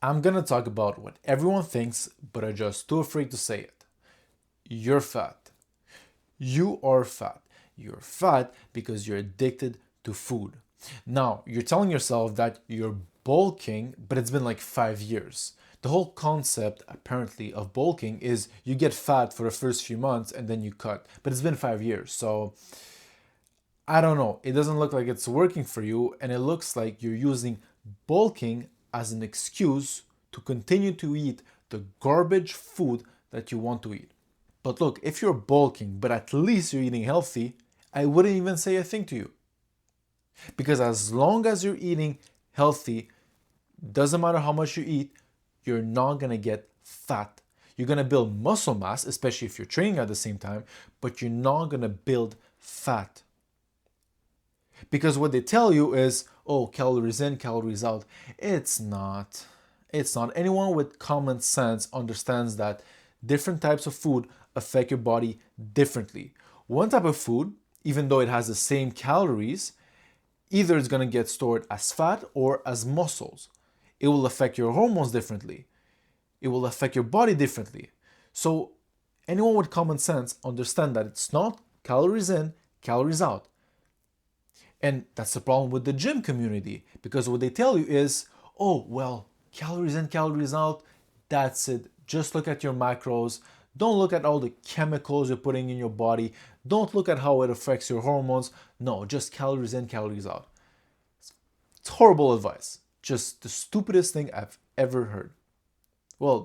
I'm gonna talk about what everyone thinks but are just too afraid to say it. You're fat. You are fat. You're fat because you're addicted to food. Now, you're telling yourself that you're bulking, but it's been like 5 years. The whole concept, apparently, of bulking is you get fat for the first few months and then you cut. But it's been 5 years, so I don't know. It doesn't look like it's working for you, and it looks like you're using bulking as an excuse to continue to eat the garbage food that you want to eat. But look, if you're bulking, but at least you're eating healthy, I wouldn't even say a thing to you. Because as long as you're eating healthy, doesn't matter how much you eat, you're not gonna get fat. You're gonna build muscle mass, especially if you're training at the same time, but you're not gonna build fat. Because what they tell you is, oh, calories in, calories out. It's not. It's not. Anyone with common sense understands that different types of food affect your body differently. One type of food, even though it has the same calories, either it's going to get stored as fat or as muscles. It will affect your hormones differently. It will affect your body differently. So anyone with common sense understand that it's not calories in, calories out. And that's the problem with the gym community, because what they tell you is, oh, well, calories in, calories out, that's it. Just look at your macros. Don't look at all the chemicals you're putting in your body. Don't look at how it affects your hormones. No, just calories in, calories out. It's horrible advice. Just the stupidest thing I've ever heard. Well,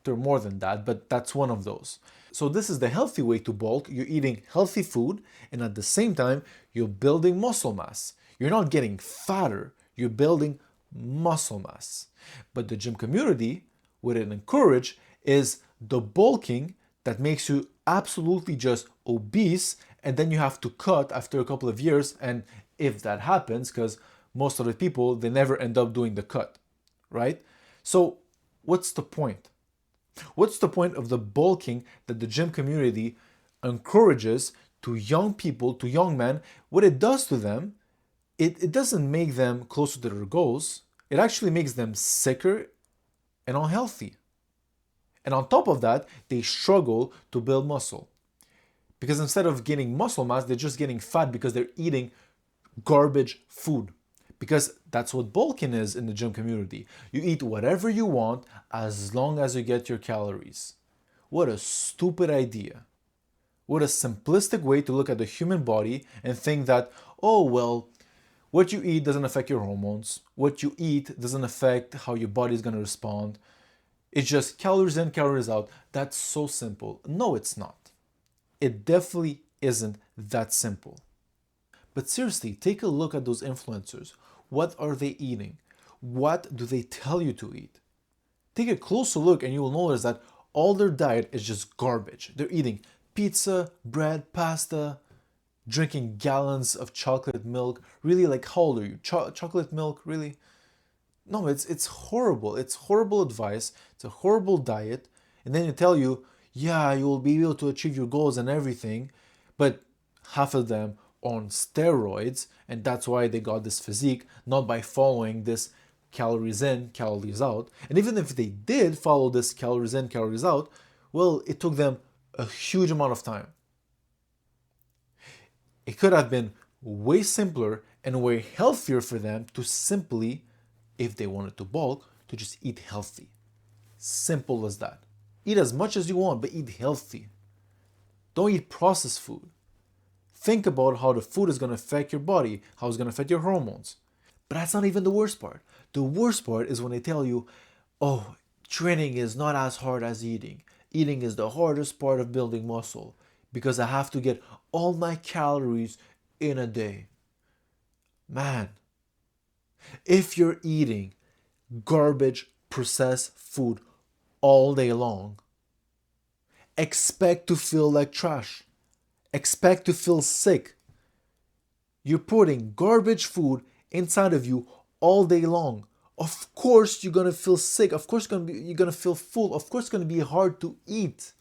they're more than that, but that's one of those. So this is the healthy way to bulk. You're eating healthy food, and at the same time, you're building muscle mass. You're not getting fatter, you're building muscle mass. But the gym community, what it encourages is the bulking that makes you absolutely just obese, and then you have to cut after a couple of years. And if that happens, because most of the people, they never end up doing the cut, right? So what's the point? What's the point of the bulking that the gym community encourages to young people, to young men? What it does to them, it doesn't make them closer to their goals. It actually makes them sicker and unhealthy. And on top of that, they struggle to build muscle. Because instead of getting muscle mass, they're just getting fat because they're eating garbage food. Because that's what bulking is in the gym community. You eat whatever you want as long as you get your calories. What a stupid idea. What a simplistic way to look at the human body and think that, oh, well, what you eat doesn't affect your hormones. What you eat doesn't affect how your body is going to respond. It's just calories in, calories out. That's so simple. No, it's not. It definitely isn't that simple. But seriously, take a look at those influencers. What are they eating? What do they tell you to eat? Take a closer look and you will notice that all their diet is just garbage. They're eating pizza, bread, pasta, drinking gallons of chocolate milk. Really, like, how old are you? Chocolate milk, really? No, it's horrible. It's horrible advice. It's a horrible diet. And then they tell you, yeah, you will be able to achieve your goals and everything, but half of them on steroids, and that's why they got this physique, not by following this calories in, calories out. And even if they did follow this calories in, calories out, well, it took them a huge amount of time. It could have been way simpler and way healthier for them to simply, if they wanted to bulk, to just eat healthy. Simple as that. Eat as much as you want, but eat healthy. Don't eat processed food. Think about how the food is going to affect your body, how it's going to affect your hormones. But that's not even the worst part. The worst part is when they tell you, oh, training is not as hard as eating. Eating is the hardest part of building muscle because I have to get all my calories in a day. Man, if you're eating garbage processed food all day long, expect to feel like trash. Expect to feel sick. You're putting garbage food inside of you all day long. Of course you're gonna feel sick. Of course you're gonna feel full. Of course it's gonna be hard to eat.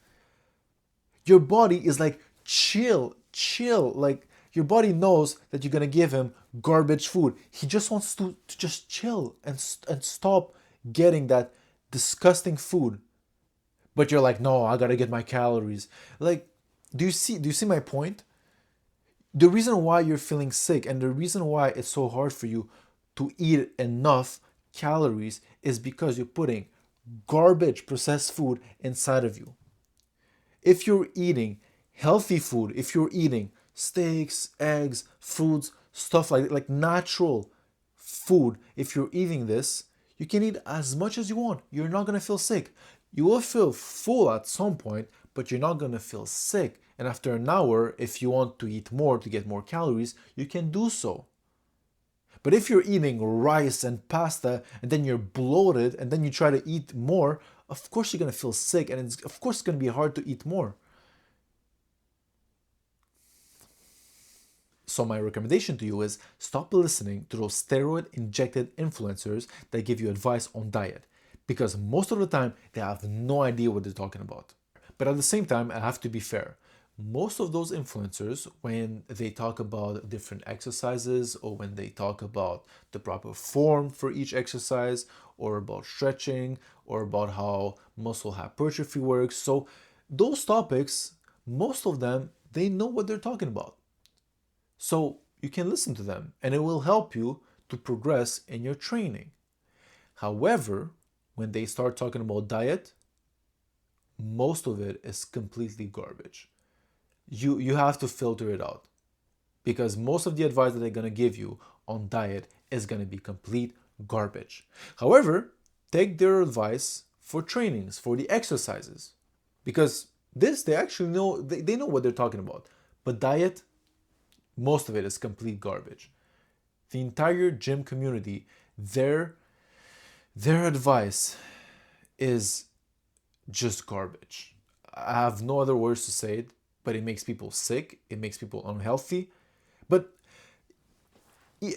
Your body is like, chill, chill. Like, your body knows that you're gonna give him garbage food. He just wants to just chill and stop getting that disgusting food, but you're like, no, I gotta get my calories. Like, do you see my point? The reason why you're feeling sick and the reason why it's so hard for you to eat enough calories is because you're putting garbage processed food inside of you. If you're eating healthy food, if you're eating steaks, eggs, fruits, stuff like natural food, if you're eating this, you can eat as much as you want. You're not gonna feel sick. You will feel full at some point, but you're not gonna feel sick. And after an hour, if you want to eat more to get more calories, you can do so. But if you're eating rice and pasta and then you're bloated and then you try to eat more, of course you're gonna feel sick and of course it's gonna be hard to eat more. So my recommendation to you is stop listening to those steroid injected influencers that give you advice on diet, because most of the time they have no idea what they're talking about. But at the same time, I have to be fair. Most of those influencers, when they talk about different exercises or when they talk about the proper form for each exercise or about stretching or about how muscle hypertrophy works, so those topics, most of them, they know what they're talking about. So you can listen to them and it will help you to progress in your training. However, when they start talking about diet, most of it is completely garbage. You have to filter it out, because most of the advice that they're going to give you on diet is going to be complete garbage. However, take their advice for trainings, for the exercises, because this they actually know, they know what they're talking about. But diet, most of it is complete garbage. The entire gym community, their advice is just garbage. I have no other words to say it, but it makes people sick, it makes people unhealthy. But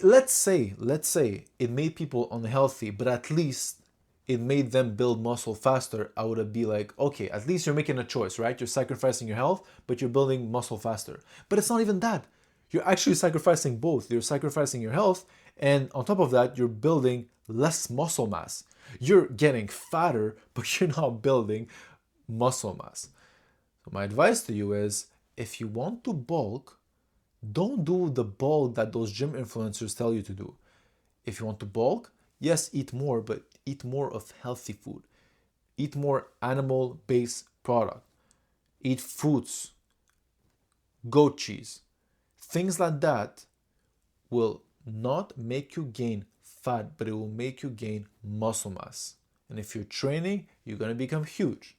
let's say it made people unhealthy, but at least it made them build muscle faster. I would be like, okay, at least you're making a choice, right? You're sacrificing your health, but you're building muscle faster. But it's not even that. You're actually sacrificing both. You're sacrificing your health, and on top of that, you're building less muscle mass. You're getting fatter, but you're not building muscle mass. So my advice to you is, if you want to bulk, don't do the bulk that those gym influencers tell you to do. If you want to bulk, yes, eat more, but eat more of healthy food. Eat more animal-based product. Eat fruits, goat cheese. Things like that will not make you gain fat, but it will make you gain muscle mass. And if you're training, you're going to become huge.